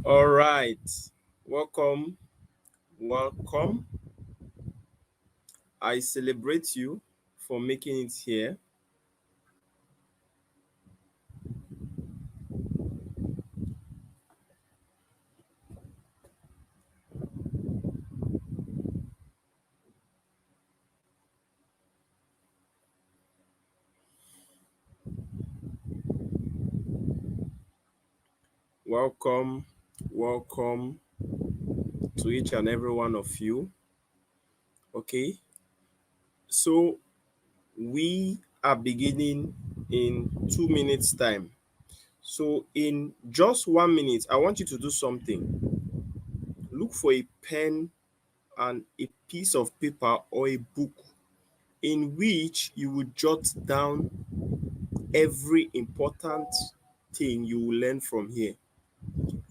All right. Welcome. Welcome. I celebrate you for making it here. Welcome. Welcome to each and every one of you. Okay. So we are beginning in 2 minutes time. So in just 1 minute, I want you to do something. Look for a pen and a piece of paper or a book in which you will jot down every important thing you will learn from here.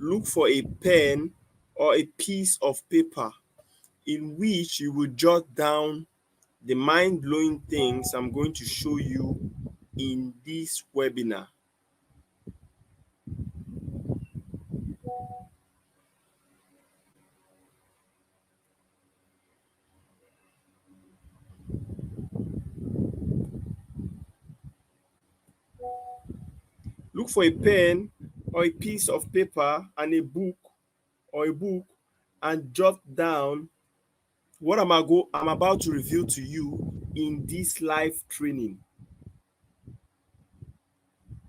Look for a pen or a piece of paper in which you will jot down the mind-blowing things I'm going to show you in this webinar. Look for a pen or a piece of paper and a book and jot down what I'm about to reveal to you in this live training.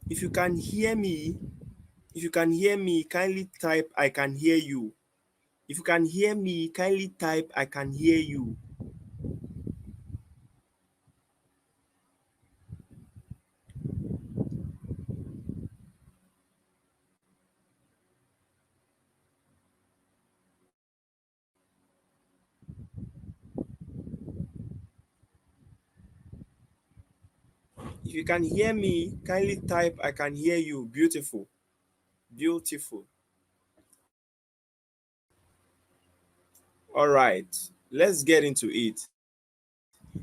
If you can hear me, kindly type I can hear you. If you can hear me, kindly type I can hear you. If you can hear me, kindly type I can hear you. Beautiful. Beautiful. All right. Let's get into it.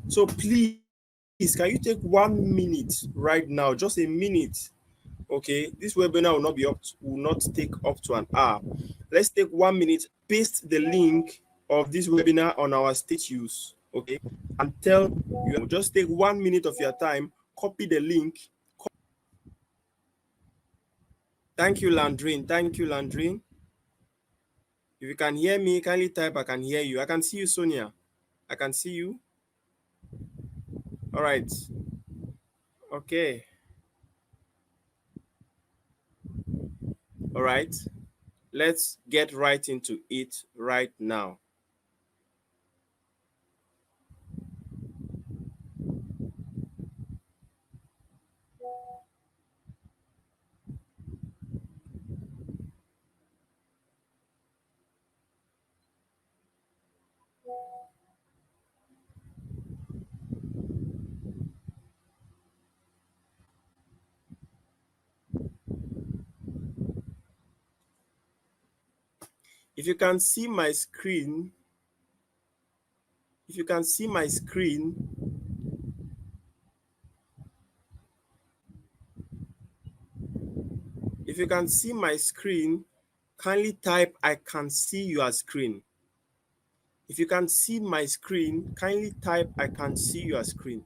So please, can you take 1 minute right now? Just a minute. Okay. This webinar will not take up to an hour. Let's take 1 minute, paste the link of this webinar on our status. Okay. And tell you just take 1 minute of your time, copy the link. Thank you, Landrine. Thank you, Landrine. If you can hear me, kindly type I can hear you. I can see you, Sonia. I can see you. All right. Okay. All right. Let's get right into it right now. If you can see my screen, if you can see my screen, if you can see my screen, kindly type I can see your screen. If you can see my screen, kindly type I can see your screen.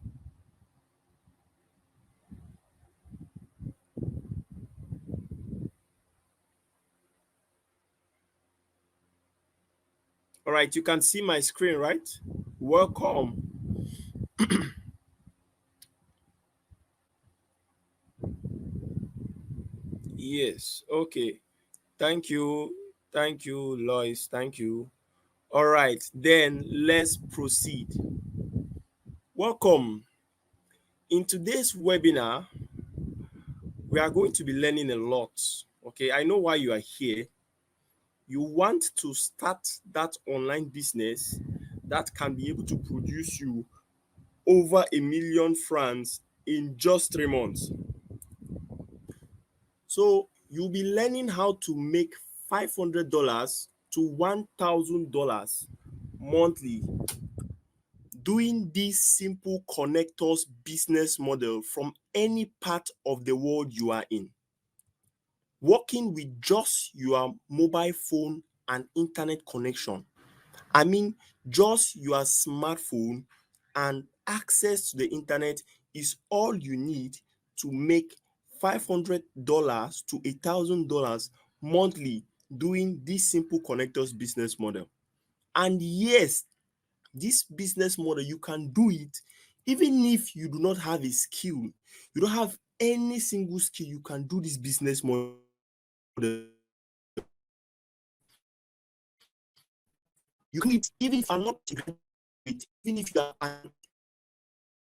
All right, you can see my screen, right? Welcome. Yes, okay. Thank you. Thank you, Lois. Thank you. All right, then let's proceed. Welcome. In today's webinar, we are going to be learning a lot. Okay, I know why you are here. You want to start that online business that can be able to produce you over 1 million francs in just 3 months. So you'll be learning how to make $500 to $1,000 monthly doing this simple connectors business model from any part of the world you are in. working with just your mobile phone and internet connection. I mean, just your smartphone and access to the internet is all you need to make $500 to $1,000 monthly doing this simple connectors business model. And yes, this business model, you can do it even if you do not have a skill. You don't have any single skill, you can do this business model. You can do it even if you are not a graduate, even if you are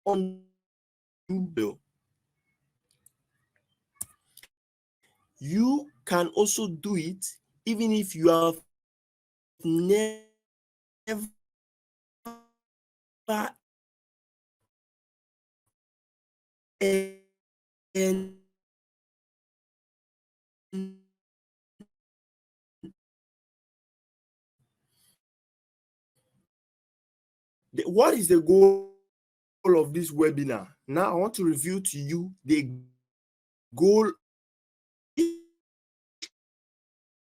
an unbill. You can also do it even if you have never earned. What is the goal of this webinar? Now I want to reveal to you the goal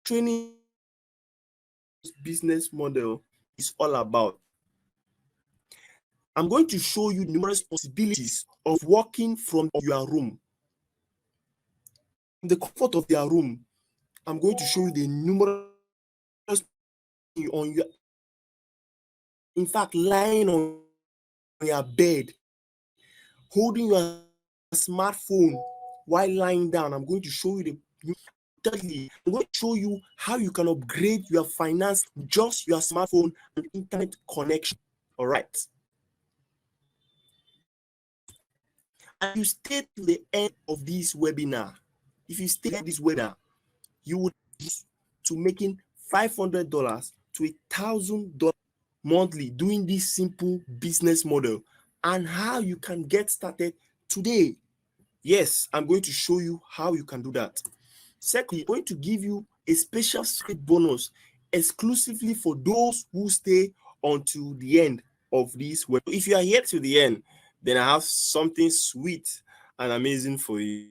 training business model is all about. I'm going to show you numerous possibilities of working from your room. In the comfort of your room, I'm going to show you the numerous on your, in fact, lying on your bed, holding your smartphone while lying down. I'm going to show you thirdly, I'm going to show you how you can upgrade your finance just your smartphone and internet connection. All right. And you stay to the end of this webinar. If you stay at this webinar, you would to making $500 to $1,000 monthly doing this simple business model and how you can get started today. Yes, I'm going to show you how you can do that. Secondly, I'm going to give you a special secret bonus exclusively for those who stay until the end of this webinar. If you are here to the end, then I have something sweet and amazing for you.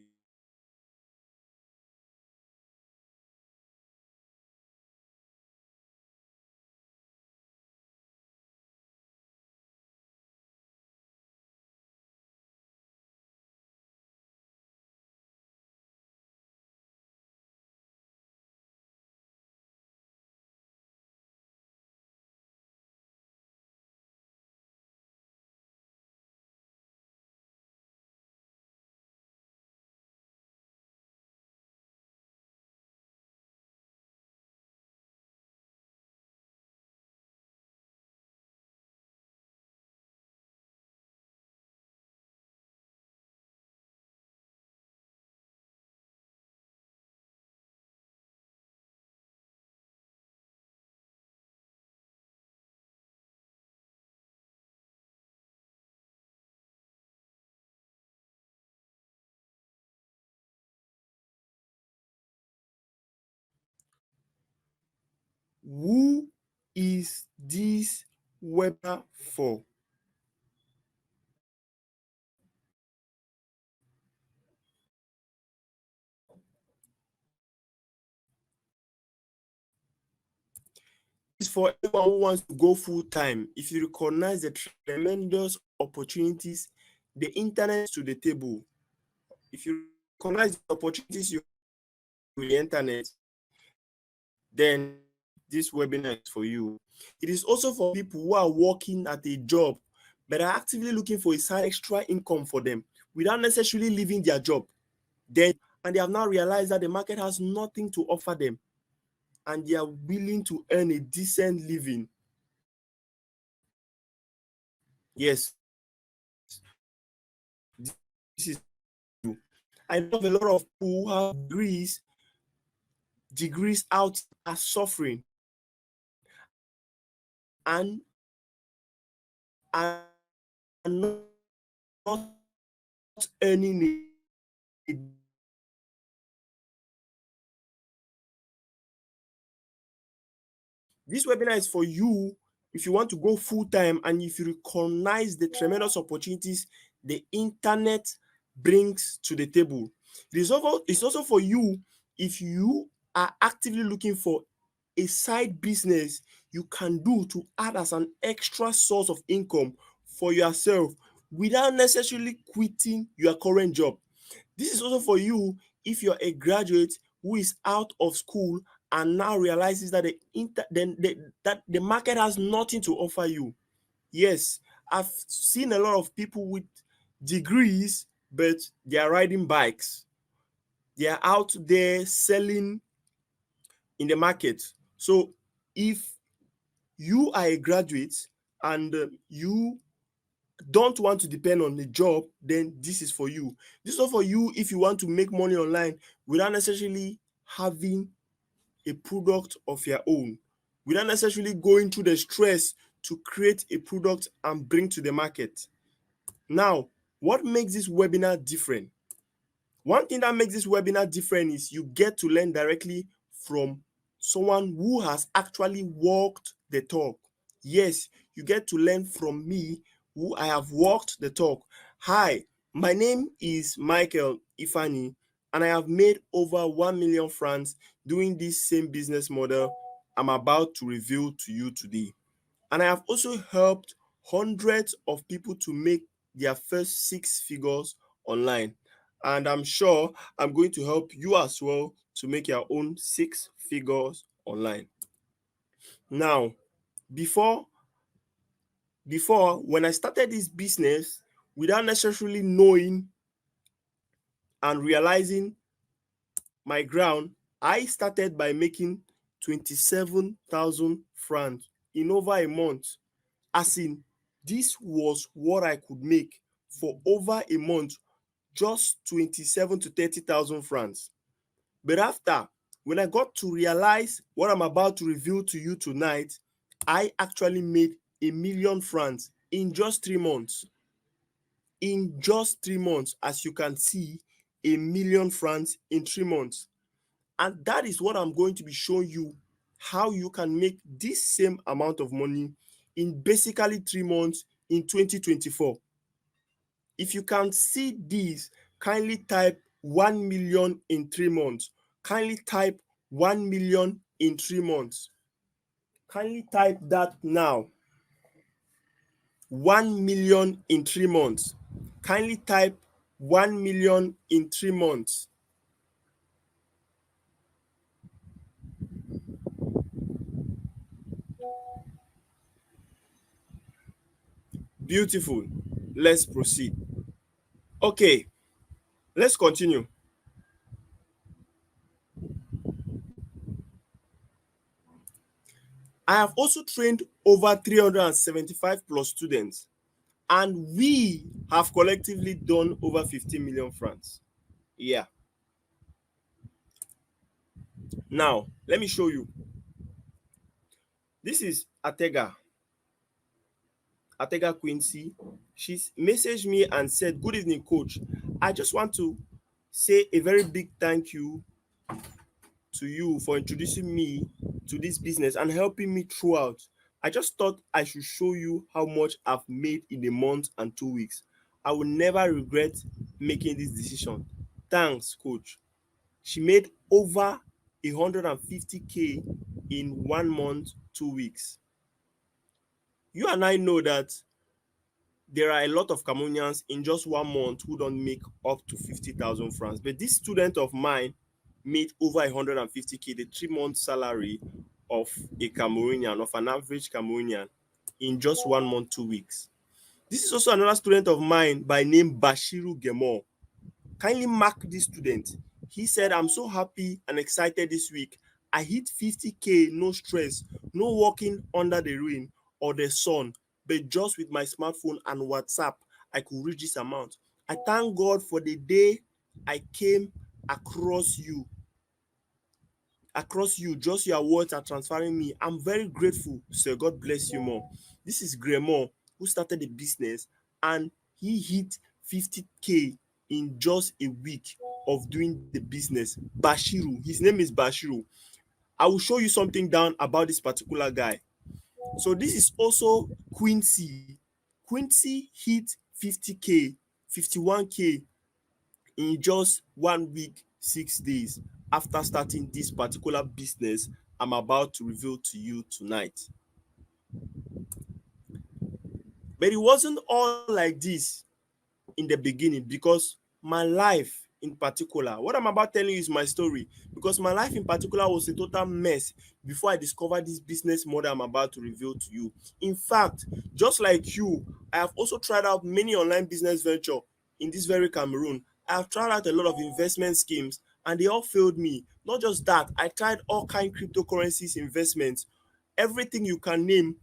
Who is this webinar for? It's for anyone who wants to go full time. If you recognize the tremendous opportunities the internet to the table, if you recognize the opportunities you with the internet, then this webinar is for you. It is also for people who are working at a job but are actively looking for a side extra income for them without necessarily leaving their job. Then, and they have now realized that the market has nothing to offer them and they are willing to earn a decent living. Yes, this is true. I know of a lot of people who have degrees out are suffering and are not earning a. This webinar is for you if you want to go full time and if you recognize the tremendous opportunities the internet brings to the table. It's also for you if you are actively looking for a side business you can do to add as an extra source of income for yourself without necessarily quitting your current job. This is also for you if you're a graduate who is out of school and now realizes that that the market has nothing to offer you. Yes, I've seen a lot of people with degrees, but they are riding bikes. They are out there selling in the market. So if you are a graduate and you don't want to depend on the job, then this is for you. This is also for you if you want to make money online without necessarily having a product of your own, without necessarily going through the stress to create a product and bring to the market. Now, what makes this webinar different? One thing that makes this webinar different is you get to learn directly from someone who has actually walked the talk. Yes, you get to learn from me who I have walked the talk. Hi, my name is Michael Ifani, and I have made over 1 million francs doing this same business model I'm about to reveal to you today. And I have also helped hundreds of people to make their first six figures online. And I'm sure I'm going to help you as well to make your own six figures online. Now, before before when I started this business without necessarily knowing and realizing my ground, I started by making 27,000 francs in over a month. As in, this was what I could make for over a month, just 27 to 30,000 francs. But after, when I got to realize what I'm about to reveal to you tonight, I actually made 1 million francs in just 3 months. In just 3 months, as you can see, 1 million francs in 3 months. And that is what I'm going to be showing you, how you can make this same amount of money in basically 3 months in 2024. If you can see this, kindly type 1 million in 3 months. Kindly type 1 million in 3 months. Kindly type that now. 1 million in 3 months. Kindly type 1 million in 3 months. Beautiful. Let's proceed. Okay, let's continue. I have also trained over 375 plus students, and we have collectively done over 15 million francs. Yeah. Now, let me show you. This is Atega Quincy. She's messaged me and said, "Good evening, coach. I just want to say a very big thank you to you for introducing me to this business and helping me throughout. I just thought I should show you how much I've made in a month and 2 weeks. I will never regret making this decision. Thanks, coach." She made over 150K in 1 month, 2 weeks. You and I know that there are a lot of Cameroonians in just 1 month who don't make up to 50,000 francs. But this student of mine made over 150K, the 3 month salary of a Cameroonian, of an average Cameroonian, in just 1 month, 2 weeks. This is also another student of mine by name Bashiru Gemor. Kindly mark this student. He said, "I'm so happy and excited this week. I hit 50K, no stress, no walking under the rain or the sun, but just with my smartphone and WhatsApp, I could reach this amount. I thank God for the day I came across you. Just your words are transferring me. I'm very grateful, sir. God bless you more." This is Gremor, who started the business, and he hit 50K in just a week of doing the business. Bashiru, his name is Bashiru. I will show you something down about this particular guy. So this is also Quincy. Quincy hit 50K, 51K in just 1 week, 6 days. after starting this particular business I'm about to reveal to you tonight. But it wasn't all like this in the beginning, because my life in particular, what I'm about telling you is my story, because my life in particular was a total mess before I discovered this business model I'm about to reveal to you. In fact, just like you, I have also tried out many online business venture in this very Cameroon. I have tried out a lot of investment schemes and they all failed me. Not just that, I tried all kind cryptocurrencies investments, everything you can name,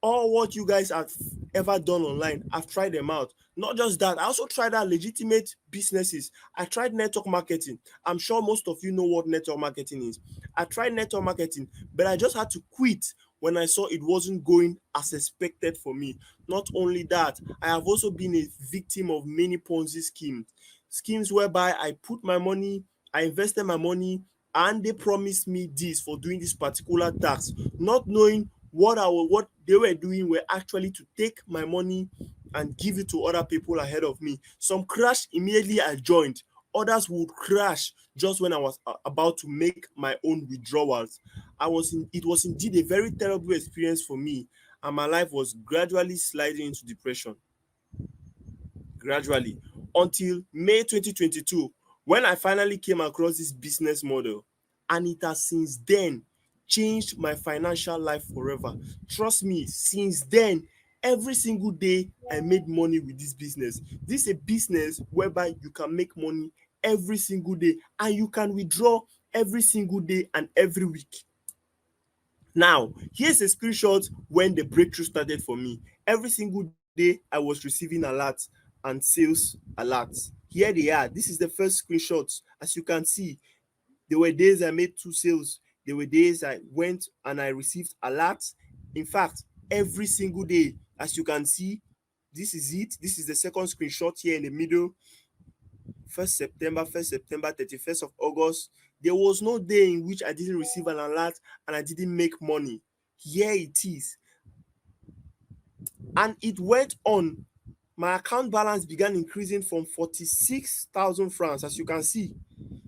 all what you guys have ever done online, I've tried them out. Not just that, I also tried out legitimate businesses. I tried network marketing. I'm sure most of you know what network marketing is. I tried network marketing, but I just had to quit when I saw it wasn't going as expected for me. Not only that, I have also been a victim of many Ponzi schemes whereby I put my money, I invested my money, and they promised me this for doing this particular task, not knowing what they were doing were actually to take my money and give it to other people ahead of me. Some crashed immediately I joined. Others would crash just when I was about to make my own withdrawals. It was indeed a very terrible experience for me, and my life was gradually sliding into depression. Gradually, until May 2022, when I finally came across this business model, and it has since then changed my financial life forever. Trust me, since then, every single day I made money with this business. This is a business whereby you can make money every single day and you can withdraw every single day and every week. Now, here's a screenshot when the breakthrough started for me. Every single day, I was receiving alerts and sales alerts. Here they are. This is the first screenshot. As you can see, there were days I made 2 sales. There were days I went and I received alerts. In fact, every single day, as you can see, this is it. This is the second screenshot here in the middle. 1st September, 31st of August. There was no day in which I didn't receive an alert and I didn't make money. Here it is. And it went on. My account balance began increasing from 46,000 francs, as you can see.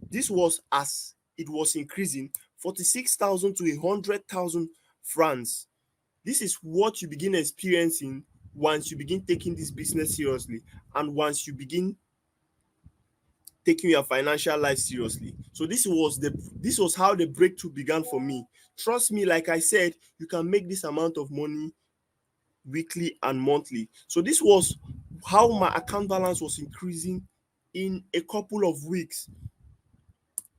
This was as it was increasing, 46,000 to 100,000 francs. This is what you begin experiencing once you begin taking this business seriously and once you begin taking your financial life seriously. So this was how the breakthrough began for me. Trust me, like I said, you can make this amount of money weekly and monthly. So this was how my account balance was increasing in a couple of weeks.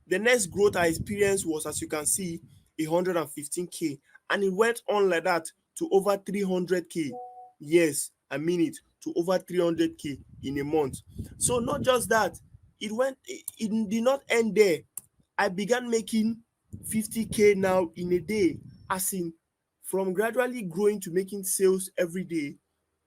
The next growth I experienced was, as you can see, 115K, and it went on like that to over 300K. Yes, I mean it, to over 300K in a month. So not just that, it did not end there. I began making 50K now in a day, as in from gradually growing to making sales every day.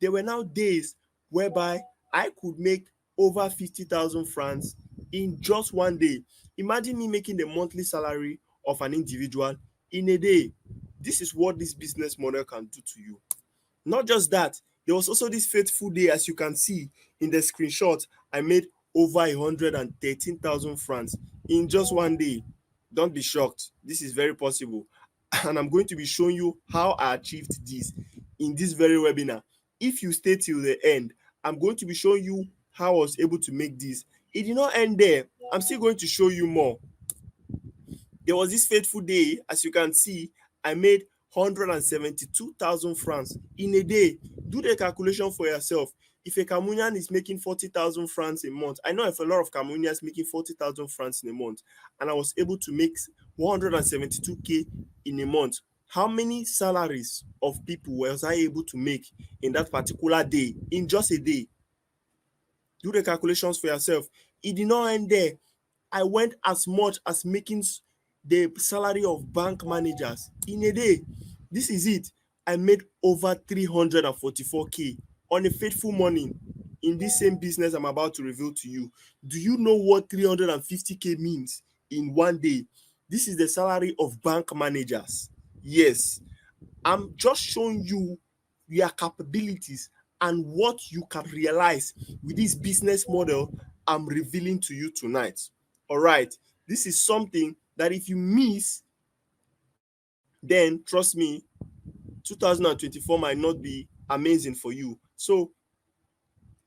There were now days whereby I could make over 50,000 francs in just one day. Imagine me making the monthly salary of an individual in a day. This is what this business model can do to you. Not just that, there was also this faithful day, as you can see in the screenshot. I made over 113,000 francs in just one day. Don't be shocked. This is very possible. And I'm going to be showing you how I achieved this in this very webinar. If you stay till the end, I'm going to be showing you how I was able to make this. It did not end there. I'm still going to show you more. There was this fateful day, as you can see, I made 172,000 francs in a day. Do the calculation for yourself. If a Cameroonian is making 40,000 francs a month, I know if a lot of Cameroonians making 40,000 francs in a month, and I was able to make 172K in a month. How many salaries of people was I able to make in that particular day, in just a day? Do the calculations for yourself. It did not end there. I went as much as making the salary of bank managers in a day. This is it. I made over 344K on a fateful morning in this same business I'm about to reveal to you. Do you know what 350K means in one day? This is the salary of bank managers. Yes, I'm just showing you your capabilities and what you can realize with this business model I'm revealing to you tonight. All right. This is something that if you miss, then trust me, 2024 might not be amazing for you. So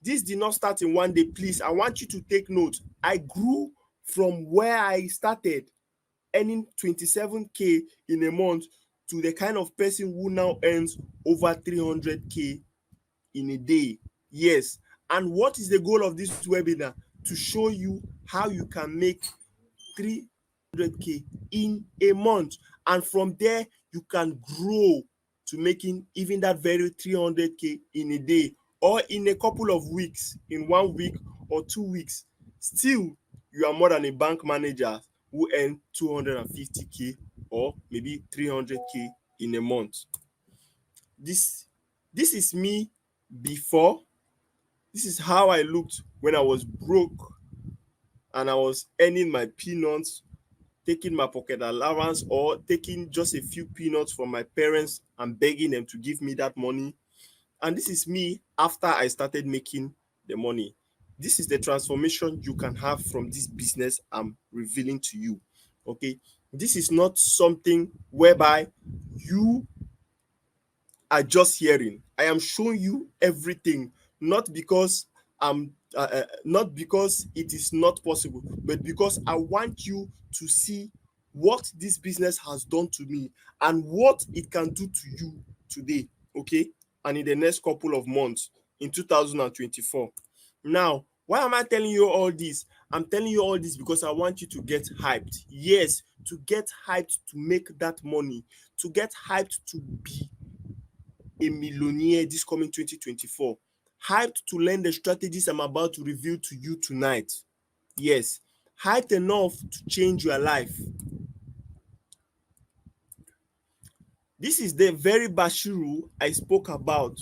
this did not start in one day. Please, I want you to take note. I grew from where I started earning 27K in a month to the kind of person who now earns over 300K in a day. Yes. And what is the goal of this webinar? To show you how you can make 300K in a month. And from there, you can grow to making even that very 300K in a day or in a couple of weeks, in 1 week or 2 weeks. Still, you are more than a bank manager who earn 250K or maybe 300K in a month. This this is me before. This is how I looked when I was broke and I was earning my peanuts, taking my pocket allowance or taking just a few peanuts from my parents and begging them to give me that money. And this is me after I started making the money. This is the transformation you can have from this business I'm revealing to you. Okay. This is not something whereby you are just hearing. I am showing you everything, not because not because it is not possible, but because I want you to see what this business has done to me and what it can do to you today, okay? And in the next couple of months in 2024. Now, why am I telling you all this? I'm telling you all this because I want you to get hyped. Yes, to get hyped to make that money, to get hyped to be a millionaire this coming 2024. Hyped to learn the strategies I'm about to reveal to you tonight. Yes, hyped enough to change your life. This is the very Bashiru I spoke about.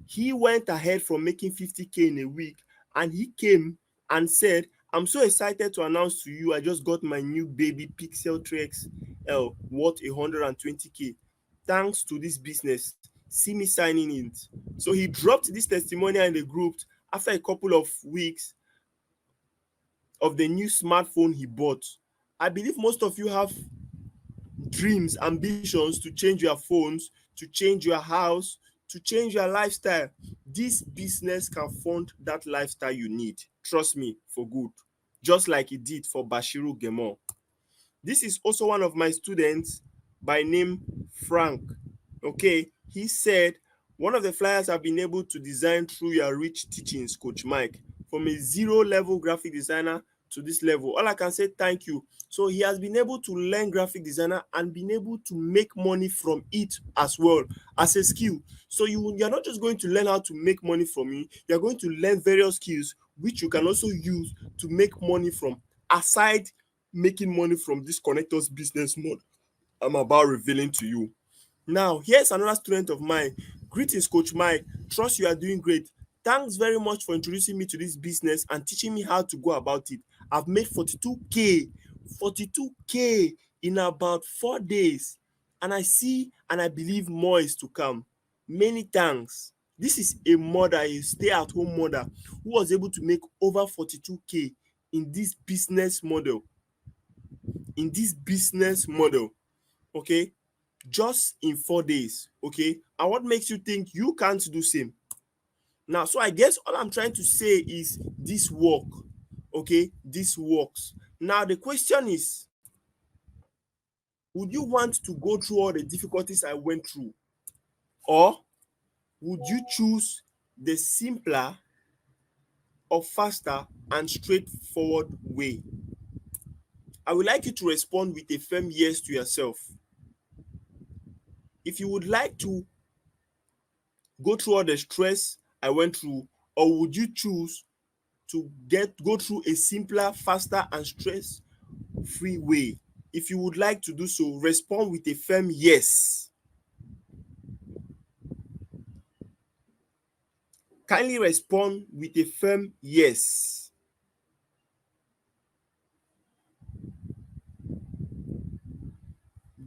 He went ahead from making 50K in a week and he came and said, I'm so excited to announce to you I just got my new baby Pixel 3XL worth 120K. Thanks to this business. See me signing it. So he dropped this testimonial in the group after a couple of weeks of the new smartphone he bought. I believe most of you have dreams, ambitions to change your phones, to change your house, to change your lifestyle. This business can fund that lifestyle you need. Trust me, for good. Just like it did for Bashiru Gemon. This is also one of my students by name Frank. Okay, he said, one of the flyers I've been able to design through your rich teachings, Coach Mike, from a zero level graphic designer to this level. All I can say, thank you. So he has been able to learn graphic designer and been able to make money from it as well as a skill. So you're not just going to learn how to make money from it, you're going to learn various skills which you can also use to make money from, aside making money from this connectors business model I'm about revealing to you. Now, here's another student of mine. Greetings, Coach Mike. Trust you are doing great. Thanks very much for introducing me to this business and teaching me how to go about it. I've made 42K in about 4 days. And I see and I believe more is to come. Many thanks. This is a mother, a stay-at-home mother who was able to make over 42K in this business model. Okay, just in 4 days. Okay, and what makes you think you can't do same? Now, so I guess all I'm trying to say is this work. Okay, this works. Now the question is, would you want to go through all the difficulties I went through, or would you choose the simpler or faster and straightforward way? I would like you to respond with a firm yes to yourself. If you would like to go through all the stress I went through, or would you choose to go through a simpler, faster, and stress-free way? If you would like to do so, respond with a firm yes. Kindly respond with a firm yes.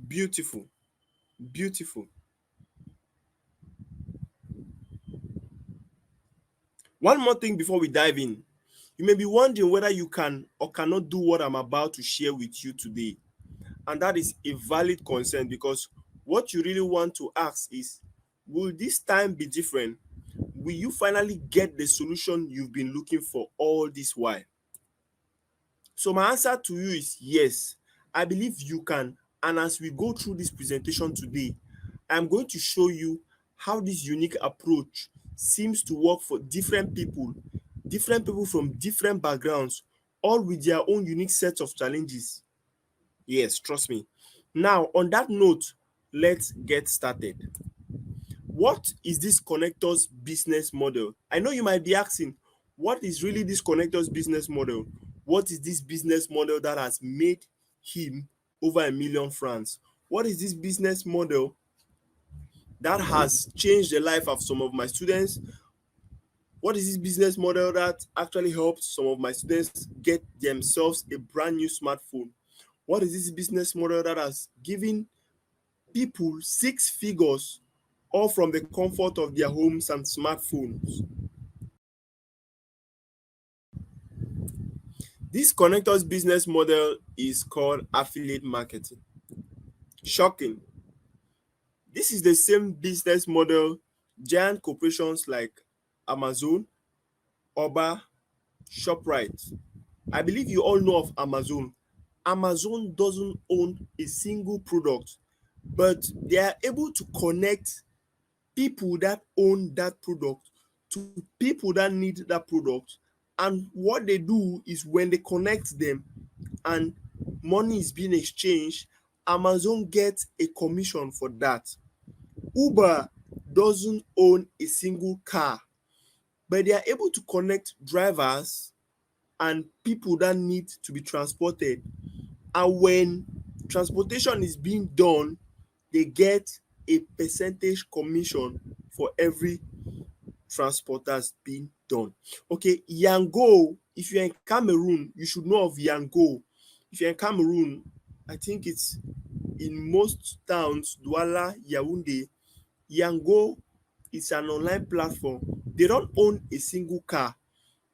Beautiful. Beautiful. One more thing before we dive in. You may be wondering whether you can or cannot do what I'm about to share with you today. And that is a valid concern, because what you really want to ask is, will this time be different? Will you finally get the solution you've been looking for all this while? So my answer to you is yes. I believe you can. And as we go through this presentation today, I'm going to show you how this unique approach seems to work for different people from different backgrounds, all with their own unique sets of challenges. Yes, trust me. Now, on that note, let's get started. What is this connector's business model? I know you might be asking, what is really this connector's business model? What is this business model that has made him over 1 million francs? What is this business model that has changed the life of some of my students? What is this business model that actually helped some of my students get themselves a brand new smartphone? What is this business model that has given people six figures all from the comfort of their homes and smartphones? This connector's business model is called affiliate marketing. Shocking. This is the same business model giant corporations like Amazon, Uber, ShopRite. I believe you all know of Amazon. Amazon doesn't own a single product, but they are able to connect people that own that product to people that need that product. And what they do is, when they connect them and money is being exchanged, Amazon gets a commission for that. Uber doesn't own a single car, but they are able to connect drivers and people that need to be transported. And when transportation is being done, they get a percentage commission for every transport that's being done. Okay, Yango, if you're in Cameroon, you should know of Yango. If you're in Cameroon, I think it's in most towns, Douala, Yaoundé. Yango is an online platform. They don't own a single car,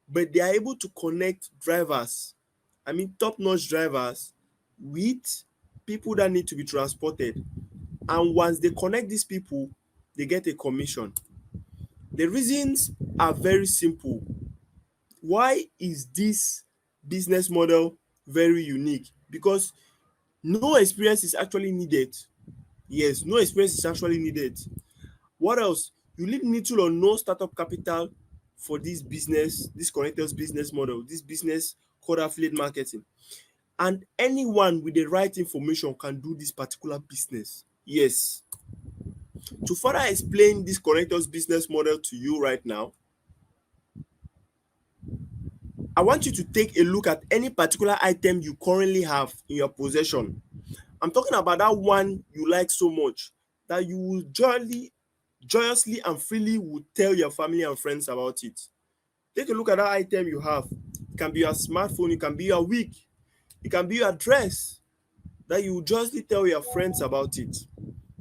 but they are able to connect drivers, I mean top-notch drivers, with people that need to be transported. And once they connect these people, they get a commission. The reasons are very simple. Why is this business model very unique? Because no experience is actually needed. Yes, no experience is actually needed. What else? You need little or no startup capital for this connectors business model, this business called affiliate marketing. And anyone with the right information can do this particular business. Yes. To further explain this connectors business model to you right now, I want you to take a look at any particular item you currently have in your possession. I'm talking about that one you like so much that you will joyously and freely would tell your family and friends about it. Take a look at that item you have. It can be your smartphone, it can be your wig, it can be your dress, that you will joyously tell your friends about it.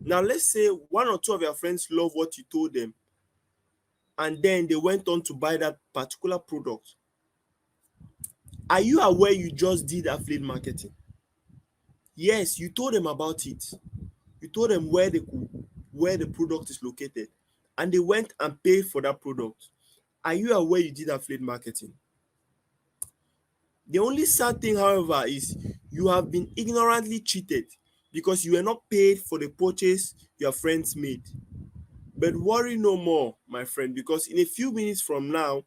Now, let's say one or two of your friends love what you told them, and then they went on to buy that particular product. Are you aware you just did affiliate marketing? Yes, you told them about it. You told them where the product is located, and they went and paid for that product. Are you aware you did affiliate marketing? The only sad thing, however, is you have been ignorantly cheated because you were not paid for the purchase your friends made. But worry no more, my friend, because in a few minutes from now,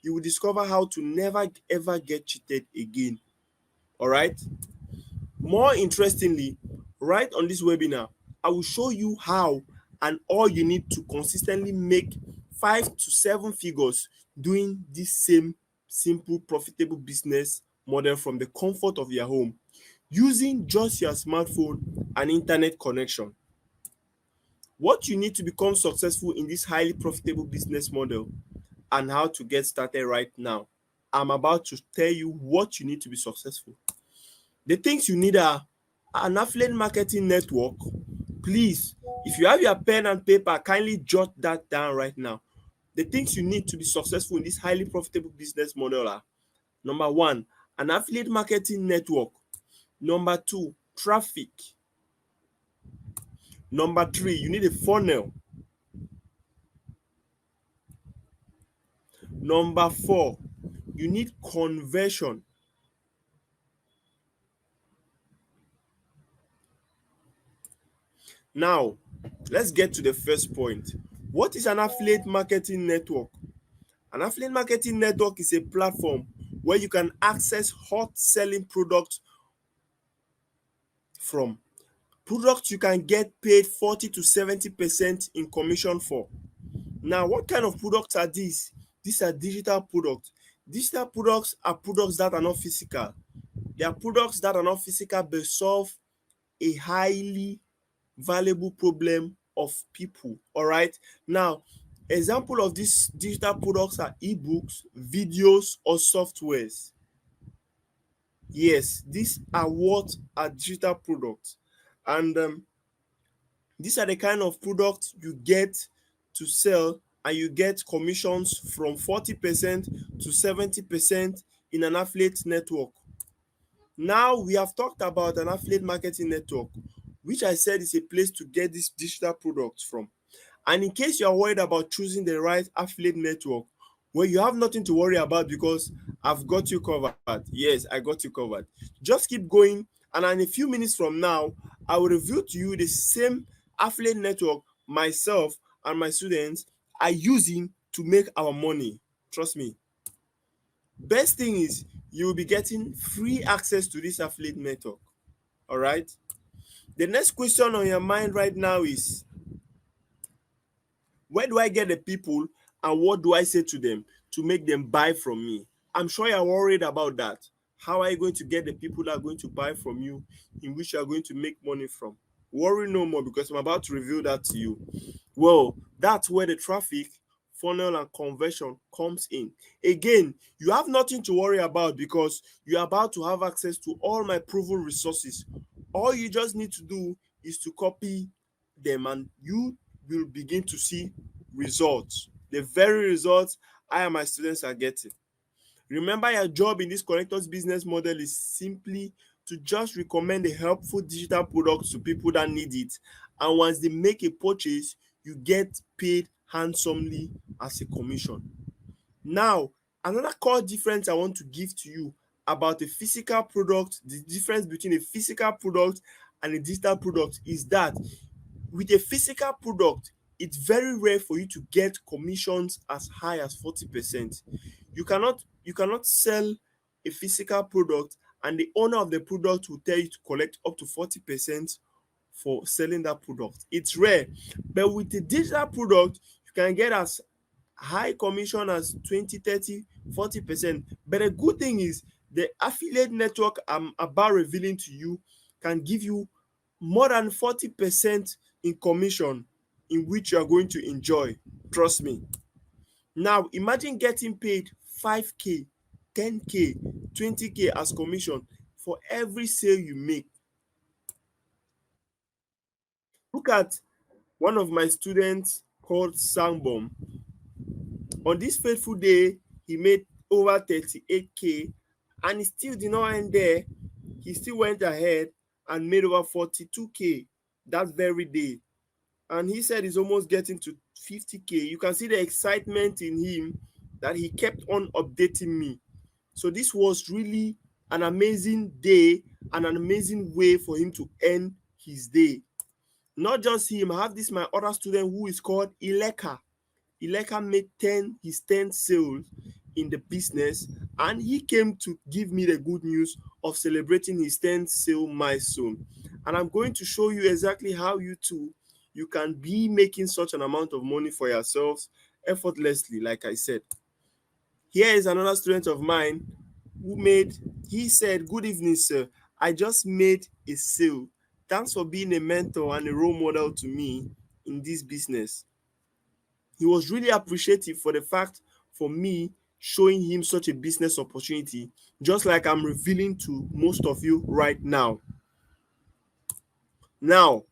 you will discover how to never ever get cheated again. All right? More interestingly, right on this webinar, I will show you how and all you need to consistently make 5 to 7 figures doing this same simple, profitable business model from the comfort of your home using just your smartphone and internet connection. What you need to become successful in this highly profitable business model and how to get started right now. I'm about to tell you what you need to be successful. The things you need are an affiliate marketing network. Please, if you have your pen and paper, kindly jot that down right now. The things you need to be successful in this highly profitable business model are Number one, an affiliate marketing network. Number two, traffic. Number three, you need a funnel. Number four, you need conversion. Now, let's get to the first point. What is an affiliate marketing network? An affiliate marketing network is a platform where you can access hot selling products from. Products you can get paid 40 to 70% in commission for. Now, what kind of products are these? These are digital products. Digital products are products that are not physical. They are products that are not physical but solve a highly valuable problem of people. All right. Now, example of these digital products are ebooks, videos, or softwares. Yes, these are what are digital products, and these are the kind of products you get to sell, and you get commissions from 40% to 70% in an affiliate network. Now we have talked about an affiliate marketing network, which I said is a place to get these digital products from. And in case you are worried about choosing the right affiliate network, well, you have nothing to worry about because I've got you covered. Yes, I got you covered. Just keep going, and in a few minutes from now, I will reveal to you the same affiliate network myself and my students are using to make our money. Trust me. Best thing is you will be getting free access to this affiliate network. All right. The next question on your mind right now is, where do I get the people and what do I say to them to make them buy from me? I'm sure you're worried about that. How are you going to get the people that are going to buy from you, in which you are going to make money from? Worry no more because I'm about to reveal that to you. Well, that's where the traffic, funnel, and conversion comes in. Again, you have nothing to worry about because you're about to have access to all my proven resources. All you just need to do is to copy them, and you will begin to see results. The very results I and my students are getting. Remember, your job in this connectors business model is simply to just recommend a helpful digital product to people that need it. And once they make a purchase, you get paid handsomely as a commission. Now, another core difference I want to give to you about a physical product, the difference between a physical product and a digital product is that with a physical product, it's very rare for you to get commissions as high as 40%. You cannot sell a physical product and the owner of the product will tell you to collect up to 40% for selling that product. It's rare. But with a digital product, you can get as high commission as 20, 30, 40%. But the good thing is the affiliate network I'm about revealing to you can give you more than 40% in commission, in which you are going to enjoy. Trust me. Now imagine getting paid 5k, 10k, 20k as commission for every sale you make. Look at one of my students called Sangbom. On this fateful day, he made over 38k, and he still did not end there. He still went ahead and made over 42k that very day. And he said he's almost getting to 50k. You can see the excitement in him that he kept on updating me. So this was really an amazing day and an amazing way for him to end his day. Not just him, I have this my other student who is called Ileka. Ileka made his 10th sales in the business, and he came to give me the good news of celebrating his 10th sale milestone. And I'm going to show you exactly how you can be making such an amount of money for yourselves effortlessly, like I said. Here is another student of mine he said, "Good evening, sir. I just made a sale. Thanks for being a mentor and a role model to me in this business." He was really appreciative for the fact for me showing him such a business opportunity, just like I'm revealing to most of you right now. Now,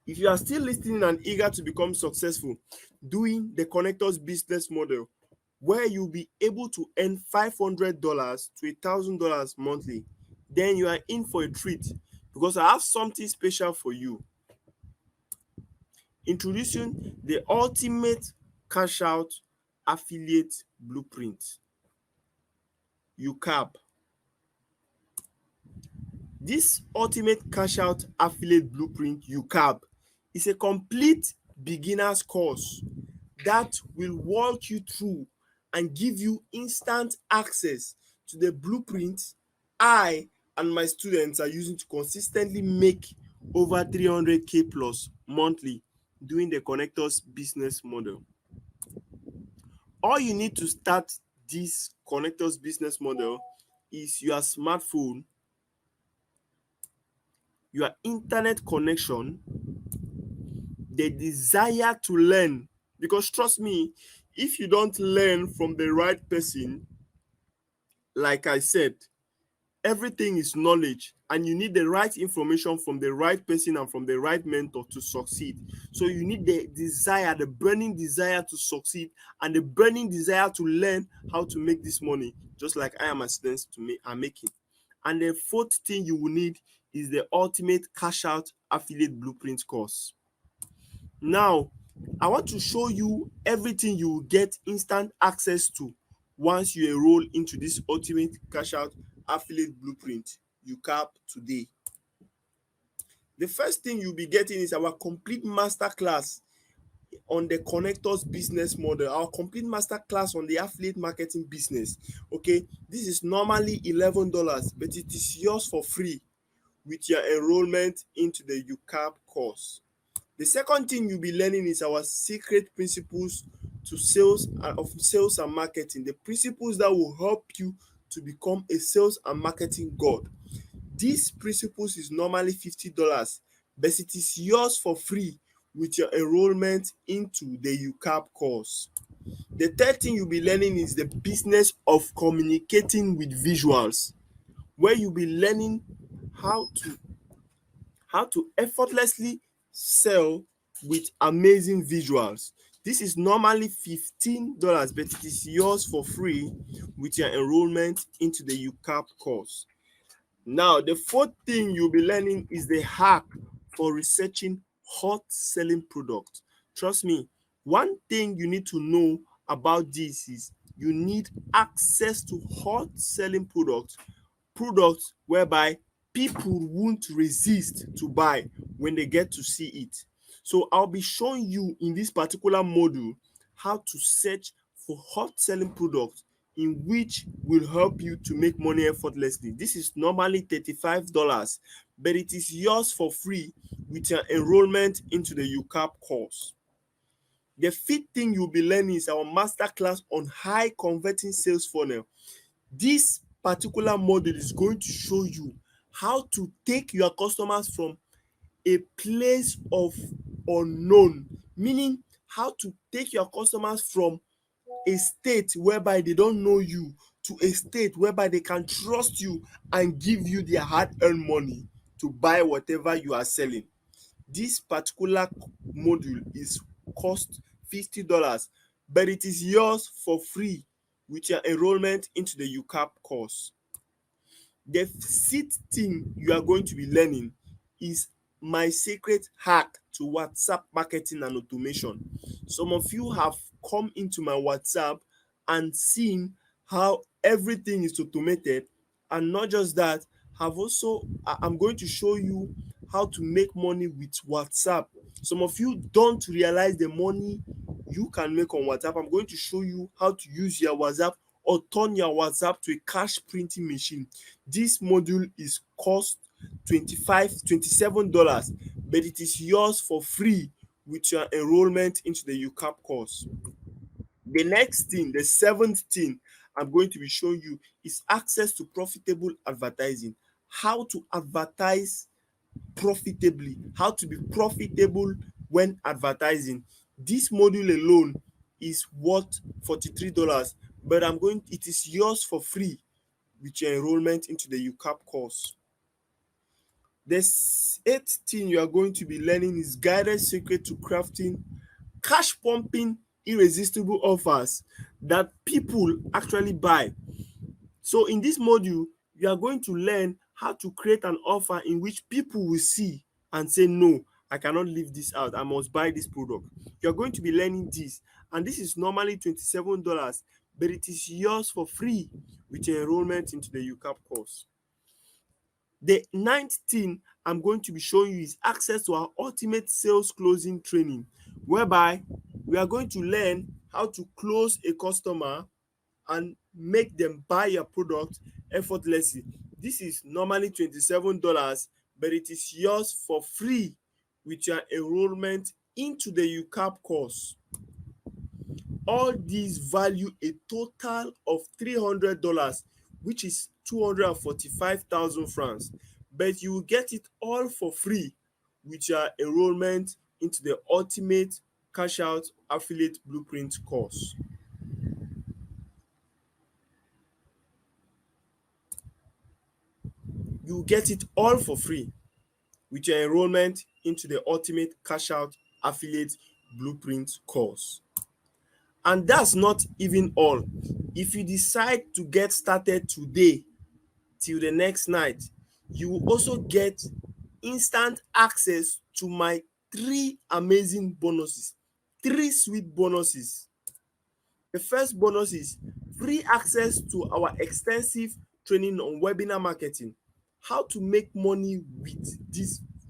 if you are still listening and eager to become successful doing the connectors business model, where you'll be able to earn $500 to $1,000 monthly, then you are in for a treat, because I have something special for you. Introducing the ultimate cash out affiliate blueprint, UCAB. This ultimate cash out affiliate blueprint, UCAB, is a complete beginner's course that will walk you through and give you instant access to the blueprint I and my students are using to consistently make over 300K plus monthly doing the connectors business model. All you need to start this connectors business model is your smartphone, your internet connection, the desire to learn. Because trust me, if you don't learn from the right person, like I said, everything is knowledge, and you need the right information from the right person and from the right mentor to succeed. So you need the desire, the burning desire to succeed, and the burning desire to learn how to make this money, just like I and my students are making. And the fourth thing you will need is the ultimate cash out affiliate blueprint course. Now, I want to show you everything you will get instant access to once you enroll into this ultimate cash out affiliate blueprint UCAP today. The first thing you'll be getting is our complete masterclass on the connectors business model, our complete masterclass on the affiliate marketing business. Okay, this is normally $11, but it is yours for free with your enrollment into the UCAP course. The second thing you'll be learning is our secret principles to sales and marketing, the principles that will help you to become a sales and marketing god. These principles is normally $50, but it is yours for free with your enrollment into the UCAP course. The third thing you'll be learning is the business of communicating with visuals, where you'll be learning how to effortlessly sell with amazing visuals. This is normally $15, but it is yours for free with your enrollment into the UCAP course. Now, the fourth thing you'll be learning is the hack for researching hot selling products. Trust me, one thing you need to know about this is you need access to hot selling products whereby people won't resist to buy when they get to see it. So I'll be showing you in this particular module how to search for hot selling products in which will help you to make money effortlessly. This is normally $35, but it is yours for free with your enrollment into the UCAP course. The fifth thing you'll be learning is our masterclass on high converting sales funnel. This particular module is going to show you how to take your customers from a place of unknown, meaning how to take your customers from a state whereby they don't know you to a state whereby they can trust you and give you their hard-earned money to buy whatever you are selling. This particular module is cost $50, but it is yours for free with your enrollment into the UCAP course. The sixth thing you are going to be learning is my secret hack to WhatsApp marketing and automation. Some of you have come into my WhatsApp and seen how everything is automated, and not just that, I'm going to show you how to make money with WhatsApp. Some of you don't realize the money you can make on WhatsApp. I'm going to show you how to use your WhatsApp or turn your WhatsApp to a cash printing machine. This module is cost $27, but it is yours for free with your enrollment into the UCAP course. The next thing, the seventh thing I'm going to be showing you is access to profitable advertising. How to advertise profitably, how to be profitable when advertising. This module alone is worth $43, but it is yours for free with your enrollment into the UCAP course. The eighth thing you are going to be learning is guided secret to crafting cash pumping irresistible offers that people actually buy. So in this module, you are going to learn how to create an offer in which people will see and say, no, I cannot leave this out. I must buy this product. You're going to be learning this. And this is normally $27, but it is yours for free with your enrollment into the UCAP course. The ninth thing I'm going to be showing you is access to our ultimate sales closing training, whereby we are going to learn how to close a customer and make them buy your product effortlessly. This is normally $27, but it is yours for free with your enrollment into the UCAP course. All these value a total of $300, which is 245,000 francs, but you will get it all for free with your enrollment into the ultimate cash out affiliate blueprint course. You will get it all for free with your enrollment into the ultimate cash out affiliate blueprint course. And that's not even all. If you decide to get started today till the next night, you will also get instant access to my 3 amazing bonuses, 3 sweet bonuses. The first bonus is free access to our extensive training on webinar marketing, how to make money with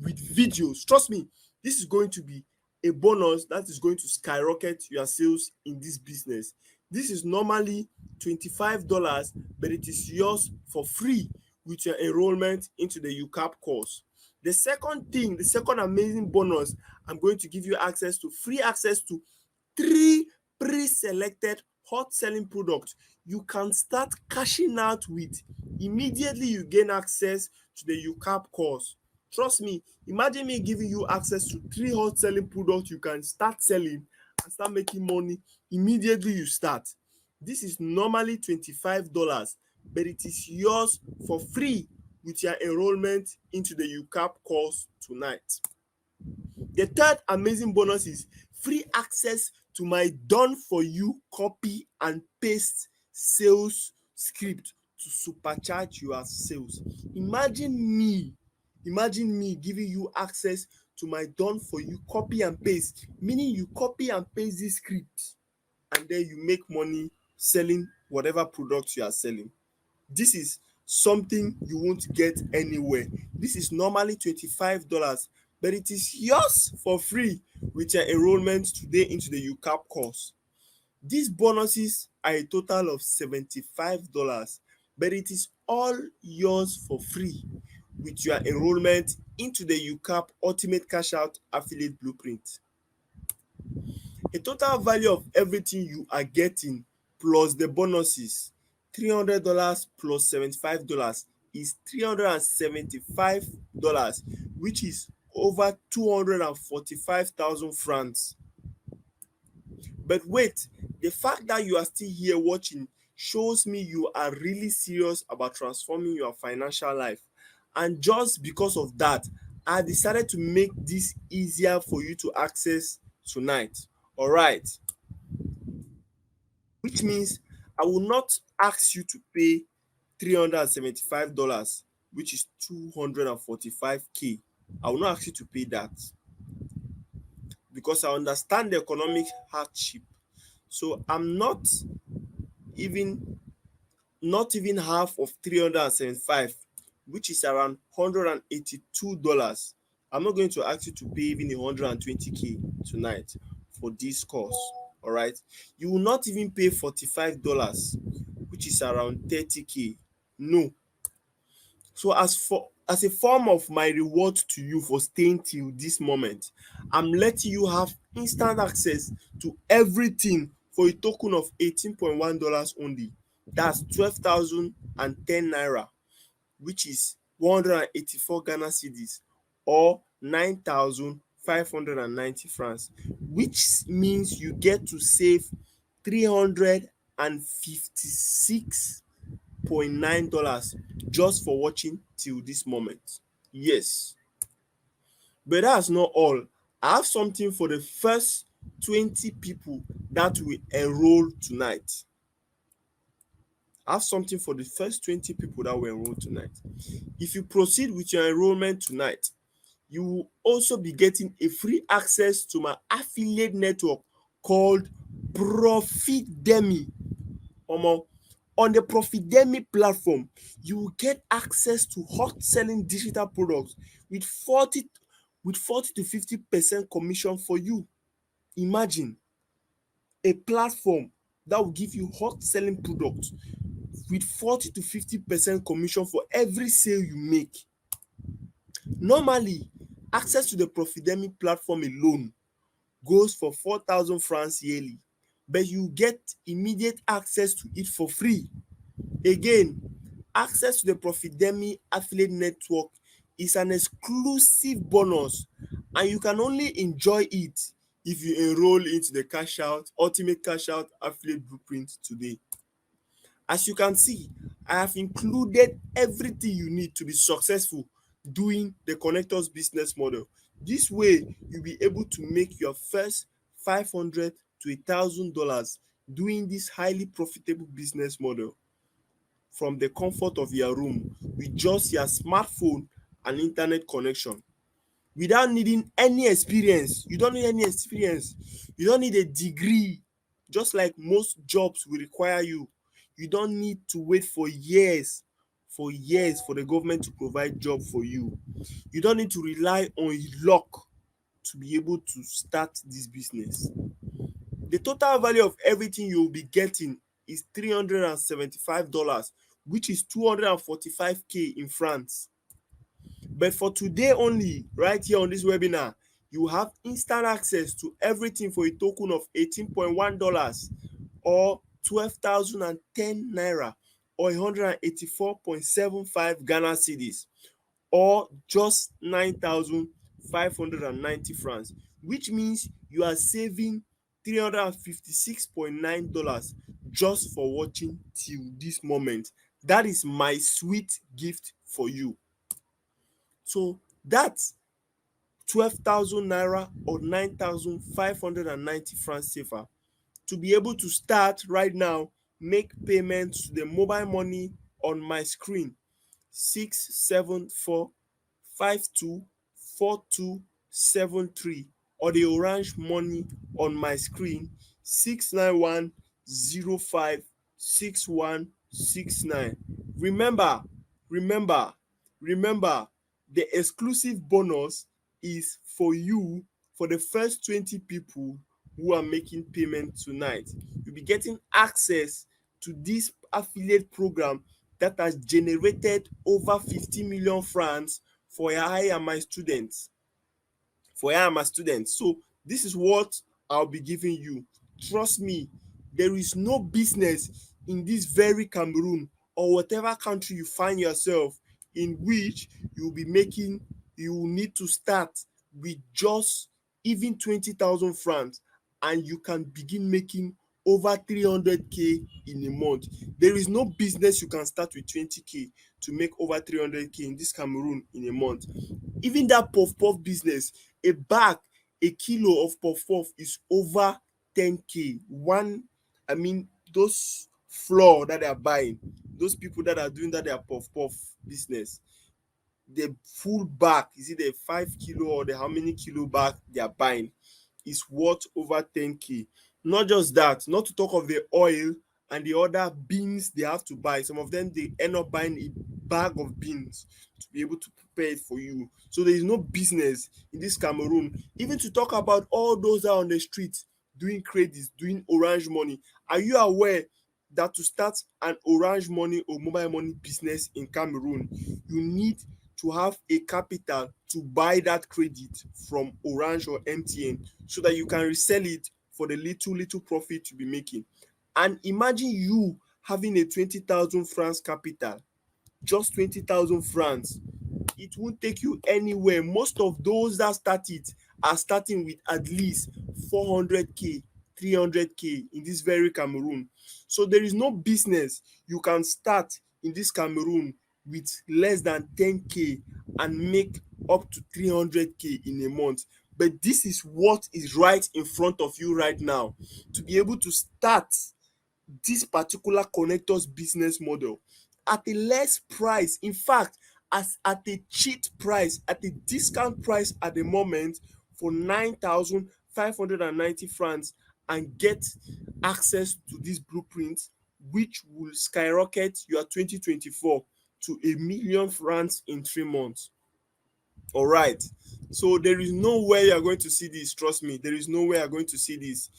videos. Trust me, this is going to be a bonus that is going to skyrocket your sales in this business. This is normally $25, but it is yours for free with your enrollment into the UCAP course. The second amazing bonus, I'm going to give you free access to 3 pre-selected hot selling products you can start cashing out with immediately you gain access to the UCAP course. Trust me, imagine me giving you access to 3 hot selling products you can start selling and start making money immediately you start. This is normally $25, but it is yours for free with your enrollment into the UCAP course tonight. The third amazing bonus is free access to my done for you copy and paste sales script to supercharge your sales. Imagine me giving you access to my done for you copy and paste, meaning you copy and paste this script and then you make money selling whatever product you are selling. This is something you won't get anywhere. This is normally $25, but it is yours for free with your enrollment today into the UCAP course. These bonuses are a total of $75, but it is all yours for free with your enrollment into the UCAP Ultimate Cash Out Affiliate Blueprint. A total value of everything you are getting plus the bonuses, $300 plus $75 is $375, which is over 245,000 francs. But wait, the fact that you are still here watching shows me you are really serious about transforming your financial life. And just because of that, I decided to make this easier for you to access tonight. All right. Which means I will not ask you to pay $375, which is 245K. I will not ask you to pay that because I understand the economic hardship. So I'm even not even half of 375, which is around $182. I'm not going to ask you to pay even 120K tonight for this course. All right, you will not even pay $45, which is around 30K. No. So as a form of my reward to you for staying till this moment, I'm letting you have instant access to everything for a token of $18.1 only. That's 12,010 naira, which is 184 Ghana cedis or 9,590 francs, which means you get to save $356.9 just for watching till this moment. Yes. But that's not all. I have something for the first 20 people that will enroll tonight. I have something for the first 20 people that will enroll tonight. If you proceed with your enrollment tonight, you will also be getting a free access to my affiliate network called Profitdemi. On the Profitdemi platform, you will get access to hot selling digital products with 40 to 50% commission for you. Imagine a platform that will give you hot selling products with 40 to 50% commission for every sale you make. Normally, access to the Profitdemi platform alone goes for 4,000 francs yearly, but you get immediate access to it for free. Again, access to the Profitdemi affiliate network is an exclusive bonus, and you can only enjoy it if you enroll into the ultimate cash out affiliate blueprint today. As you can see, I have included everything you need to be successful doing the connectors business model. This way, you'll be able to make your first $500 to $1,000 doing this highly profitable business model from the comfort of your room with just your smartphone and internet connection, without needing any experience. You don't need any experience. You don't need a degree, just like most jobs will require you. You don't need to wait for years for the government to provide job for you. You don't need to rely on luck to be able to start this business. The total value of everything you will be getting is $375, which is 245K in France. But for today only, right here on this webinar, you have instant access to everything for a token of $18.1 or 12,010 naira or 184.75 Ghana cedis, or just 9,590 francs, which means you are saving $356.9 just for watching till this moment. That is my sweet gift for you. So that's 12,000 naira or 9,590 francs safer to be able to start right now. Make payments to the mobile money on my screen, 674524273, or the orange money on my screen, 691056169. Remember, the exclusive bonus is for you, for the first 20 people who are making payment tonight. You'll be getting access to this affiliate program that has generated over 50 million francs for I and my students. So this is what I'll be giving you. Trust me, there is no business in this very Cameroon or whatever country you find yourself in which you will need to start with just even 20,000 francs, and you can begin making over 300K in a month. There is no business you can start with 20K to make over 300K in this Cameroon in a month. Even that puff puff business, a kilo of puff puff is over 10K. Those flour that they are buying, those people that are doing that their puff puff business, the full bag, is it a 5 kilo or the how many kilo bag they are buying, is worth over 10K. Not just that, not to talk of the oil and the other beans they have to buy. Some of them, they end up buying a bag of beans to be able to prepare it for you. So there is no business in this Cameroon. Even to talk about all those that are on the street doing credits, doing orange money. Are you aware that to start an orange money or mobile money business in Cameroon, you need to have a capital to buy that credit from Orange or MTN so that you can resell it for the little profit you'll be making? And imagine you having a 20,000 francs capital, just 20,000 francs. It won't take you anywhere. Most of those that start it are starting with at least 400K, 300K in this very Cameroon. So there is no business you can start in this Cameroon with less than 10K and make up to 300K in a month. but this is what is right in front of you right now to be able to start this particular connectors business model at a less price, in fact as at a cheap price, at a discount price at the moment, for 9,590 francs, and get access to this blueprint, which will skyrocket your 2024 to 1 million francs in 3 months. All right, so there is no way you are going to see this, trust me, there is no way you are going to see this.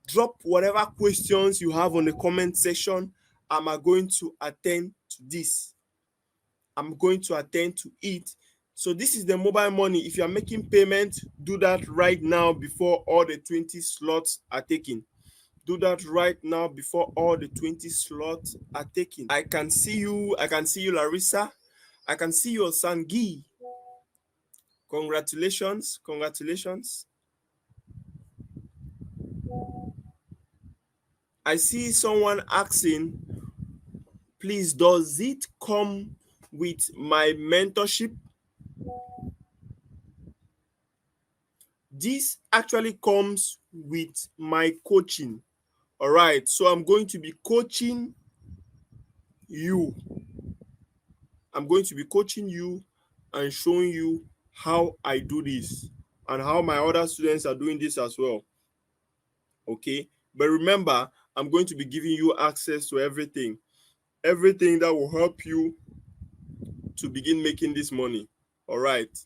Drop whatever questions you have on the comment section. I'm going to attend to this. I'm going to attend to it. So this is the mobile money. If you are making payment, do that right now before all the 20 slots are taken. Do that right now before all the 20 slots are taken. I can see you, Larissa. I can see your Sangi. Congratulations, congratulations. I see someone asking, please, does it come with my mentorship? This actually comes with my coaching. All right, so I'm going to be coaching you. I'm going to be coaching you and showing you how I do this and how my other students are doing this as well. Okay, but remember, I'm going to be giving you access to everything that will help you to begin making this money. All right,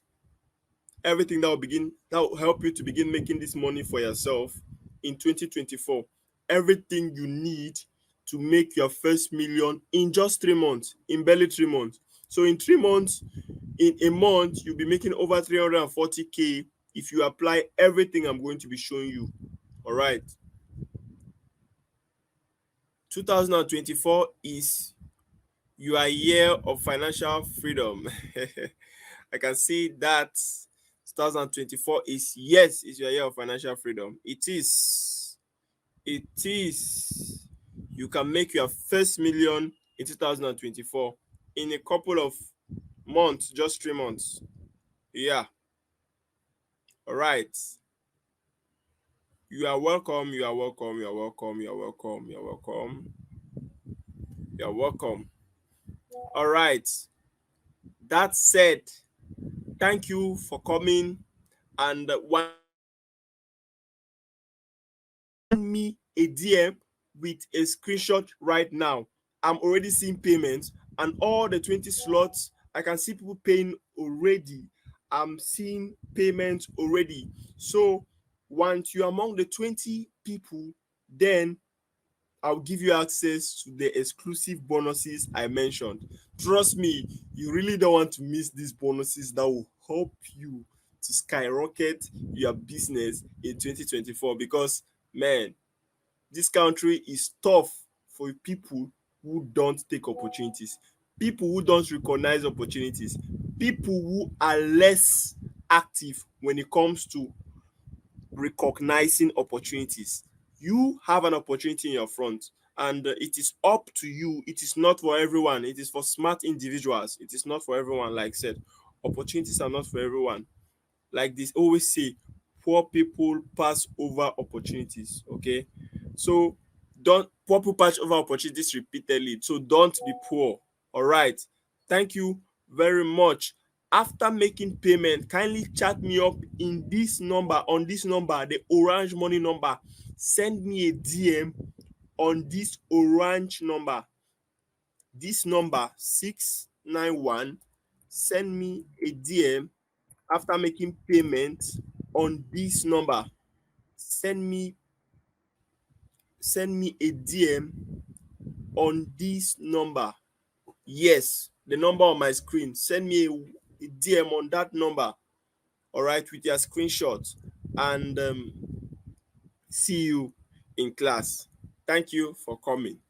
everything that will help you to begin making this money for yourself in 2024. Everything you need to make your first million in just 3 months, in barely 3 months. So in 3 months, in a month, you'll be making over 340K if you apply everything I'm going to be showing you. All right, 2024 is your year of financial freedom. I can see that 2024 is, yes, is your year of financial freedom. It is. It is. You can make your first million in 2024 in a couple of months, just 3 months. Yeah. All right. You are welcome. You are welcome. You are welcome. You are welcome. You are welcome. You are welcome. All right. That said, thank you for coming, and me a DM with a screenshot right now. I'm already seeing payments, and all the 20 slots, I can see people paying already. I'm seeing payments already. So once you're among the 20 people, then I'll give you access to the exclusive bonuses I mentioned. Trust me, you really don't want to miss these bonuses that will help you to skyrocket your business in 2024, because, man, this country is tough for people who don't take opportunities, people who don't recognize opportunities, people who are less active when it comes to recognizing opportunities. You have an opportunity in your front, and it is up to you. It is not for everyone. It is for smart individuals. It is not for everyone. Like I said, opportunities are not for everyone. Like this always say, poor people pass over opportunities. Okay, so don't poor people pass over opportunities repeatedly, so don't be poor. All right, thank you very much. After making payment, kindly chat me up in this number, on this number, the orange money number. Send me a DM on this orange number, this number 691. Send me a DM after making payment on this number. Send me a DM on this number. Yes, the number on my screen. Send me a DM on that number. All right, with your screenshot, and see you in class. Thank you for coming.